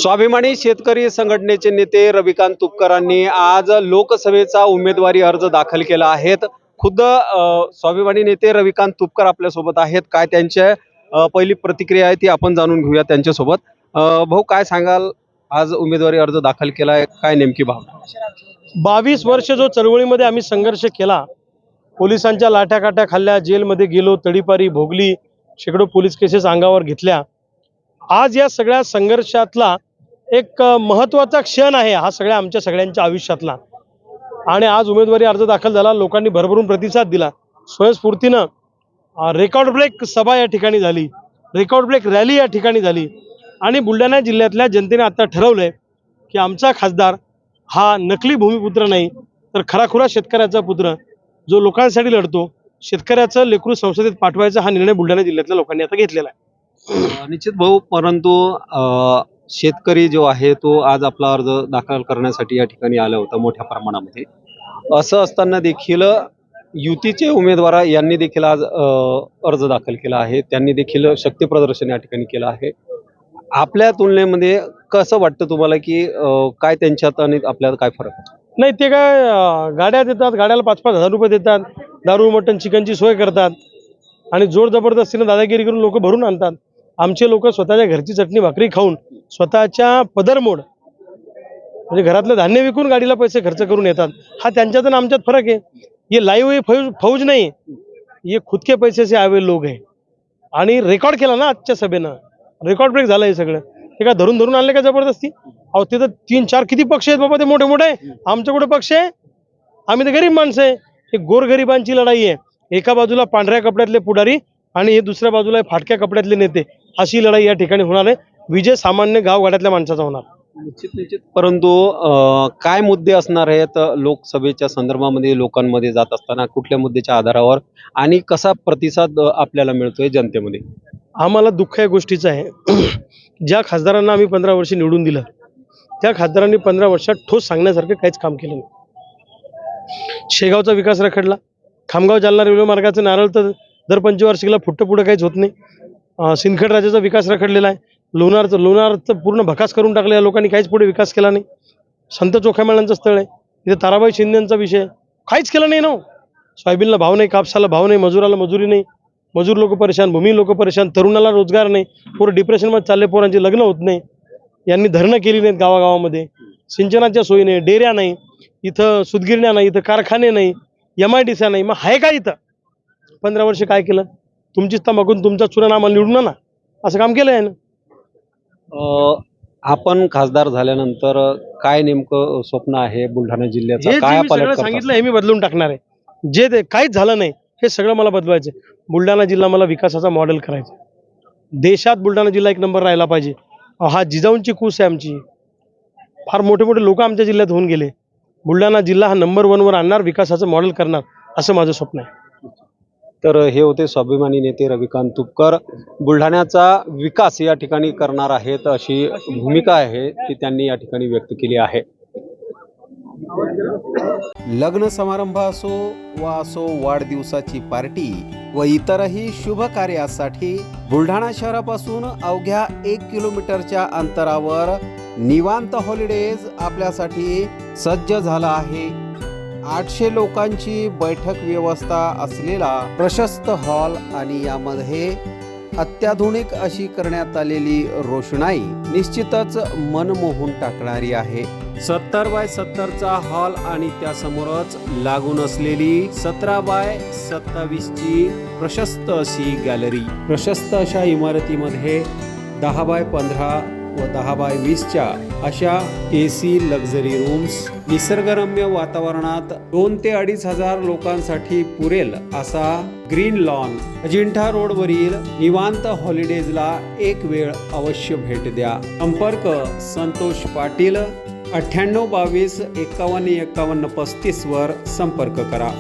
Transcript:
स्वाभिमानी शेतकरी संघटनेचे नेते रविकांत तुपकरांनी आज लोकसभेचा उमेदवारी अर्ज दाखल केला आहे। खुद्द स्वाभिमानी नेते रविकांत तुपकर आपल्यासोबत आहेत। काय त्यांच्या पहिली प्रतिक्रिया आहे ती आपण जाणून घेऊया त्यांच्यासोबत। भाऊ, काय सांगाल, आज उमेदवारी अर्ज दाखल केला आहे, काय नेमकी भावना? 22 वर्ष जो चळवळीमध्ये आम्ही संघर्ष केला, पोलिसांच्या लाठ्याकाठ्या खाल्ल्या, जेलमध्ये गेलो, तडीपारी भोगली, शेकडो पोलीस केसेस अंगावर घेतल्या। आज या सगळ्या संघर्षातला एक महत्त्वाचा क्षण आहे हा आमच्या सगळ्यांच्या आयुष्यातला। आणि आज उमेदवारी अर्ज दाखल झाला, लोकांनी भरभरून प्रतिसाद दिला। स्वयंस्फूर्तीनं रेकॉर्ड ब्रेक सभा या ठिकाणी झाली, रेकॉर्ड ब्रेक रॅली या ठिकाणी झाली। आणि बुलढाणा जिल्ह्यातल्या जनतेने आता ठरवलंय की आमचा खासदार हा नकली भूमिपुत्र नाही, तर खराखुरा शेतकऱ्याचा पुत्र, जो लोकांसाठी लढतो, शेतकऱ्याचं लेकरू संसदेत पाठवायचा हा निर्णय बुलढाणा जिल्ह्यातल्या लोकांनी आता घेतलेला आहे। निश्चित भाऊ, परंतु शेतकरी जो आहे तो आज आपला अर्ज दाखल करण्यासाठी या ठिकाणी आला होता मोठ्या प्रमाणामध्ये। असं असताना देखील युतीचे उमेदवार यांनी देखील आज अर्ज दाखल केला आहे, त्यांनी देखील शक्ती प्रदर्शन या ठिकाणी केलं आहे। आपल्या तुलनेमध्ये कसं वाटतं तुम्हाला की काय त्यांच्यात आणि आपल्याला काय फरक आहे? नाही, ते काय गाड्या देतात, गाड्याला 5-5 हजार रुपये देतात, दारू मटण चिकनची सोय करतात आणि जोर जबरदस्तीनं दादागिरी करून लोक भरून आणतात। आमचे लोक स्वतःच्या घरची चटणी भाकरी खाऊन, स्वतःच्या पदरमोड म्हणजे घरातलं धान्य विकून गाडीला पैसे खर्च करून येतात। हा त्यांच्यात आणि आमच्यात फरक आहे। ये लाई हुई फौज नाही, ये खुद के पैसे से आए हुए लोग हैं। आणि रेकॉर्ड केला ना आजच्या सभेनं, रेकॉर्ड ब्रेक झालं हे सगळं। ते काय धरून धरून आणले का जबरदस्ती? अहो, तिथं 3-4 किती पक्ष आहेत बाबा, ते मोठे मोठे। आमच्या कुठे पक्ष आहे? आम्ही तर गरीब माणसं आहे। हे गोरगरिबांची लढाई आहे। एका बाजूला पांढऱ्या कपड्यातले पुढारी आणि हे दुसऱ्या बाजूला फाटक्या कपड्यातले नेते, अशी लढाई या ठिकाणी होणार आहे। विजय सामान्य गावगाड्यातल्या माणसाचा होणार। निश्चित परंतु काय मुद्दे असणार आहेत लोकसभेच्या संदर्भामध्ये, लोकांमध्ये जात असताना कुठल्या मुद्द्याच्या आधारावर आणि कसा प्रतिसाद आपल्याला मिळतोय जनतेमध्ये? आम्हाला दुःख या गोष्टीचं आहे, ज्या खासदारांना आम्ही 15 वर्ष निवडून दिलं, त्या खासदारांनी 15 वर्षात ठोस सांगण्यासारखं काहीच काम केलं नाही। शेगावचा विकास रखडला, खामगाव जालना रेल्वे मार्गाचं नारळ तर दर पंचवार्षिकला फुटतं पुढं काहीच होत नाही। सिंदखेड राजाचा विकास रखडलेला आहे। लोणारचं पूर्ण भकास करून टाकलं या लोकांनी, काहीच पुढे विकास केला नाही। संत चोखामेळांचं स्थळ आहे, तिथे ताराबाई शिंदेचा विषय, काहीच केलं नाही ना। सोयाबीनला भाव नाही, कापसाला भाव नाही, मजुराला मजुरी नाही, मजूर लोक परेशान, भूमी लोक परेशान, तरुणाला रोजगार नाही, पोरं डिप्रेशनमध्ये चालले, पोरांचे लग्न होत नाही। यांनी धरणं केली नाहीत गावागावामध्ये, सिंचनाच्या सोयी नाही, डेऱ्या नाही, इथं सुतगिरण्या नाही, इथं कारखाने नाही, MIDC नाही। मग आहे का इथं? 15 वर्ष काय केलं? तुमचीच तंबाखून तुमचा चुना आम्हाला निवडून ना, असं काम केलं आहे ना। आपण खासदार झाल्यानंतर काय नेमकं स्वप्न आहे बुलढाणा जिल्ह्याचं? हे काय जे मी सगळं पालट सांगितलं हे मी बदलून टाकणार आहे। जे ते काहीच झालं नाही हे सगळं मला बदलवायचं। बुलढाणा जिल्हा मला विकासाचा मॉडेल करायचा। देशात बुलढाणा जिल्हा एक नंबर राहिला पाहिजे। हा जिजाऊंची कूस आहे आमची। फार मोठे मोठे लोक आमच्या जिल्ह्यात होऊन गेले। बुलढाणा जिल्हा हा नंबर 1 वर आणणार, विकासाचं मॉडेल करणार, असं माझं स्वप्न आहे। तर हे होते स्वाभिमानी नेते रविकांत तुपकर। बुलढाण्याचा विकास या ठिकाणी करणार आहेत अशी भूमिका आहे ती त्यांनी या ठिकाणी व्यक्त केली आहे। लग्न समारंभ असो वाढदिवसाची पार्टी व इतरही शुभ कार्यासाठी बुलढाणा शहरापासून अवघ्या 1 किलोमीटरच्या अंतरावर निवांत हॉलिडेज आपल्यासाठी सज्ज झाला आहे। 800 लोकांची बैठक व्यवस्था असलेला प्रशस्त हॉल आणि यामध्ये अत्याधुनिक अशी करण्यात आलेली रोषणाई निश्चितच मन मोहून टाकणारी आहे। 70 बाय 70चा हॉल आणि त्यासमोरच लागून असलेली 17 बाय 27 ची प्रशस्त अशी गॅलरी। प्रशस्त अशा इमारतीमध्ये 10 बाय 15 व 10 बाय 20च्या अशा AC लक्झरी रूम्स, निसर्गरम्य वातावरणात 2 ते 2.5 हजार लोकांसाठी पुरेल असा ग्रीन लॉन। अजिंठा रोडवरील निवांत हॉलिडेजला एक वेळ अवश्य भेट द्या। संपर्क संतोष पाटील 98 22 51 51 35 वर संपर्क करा।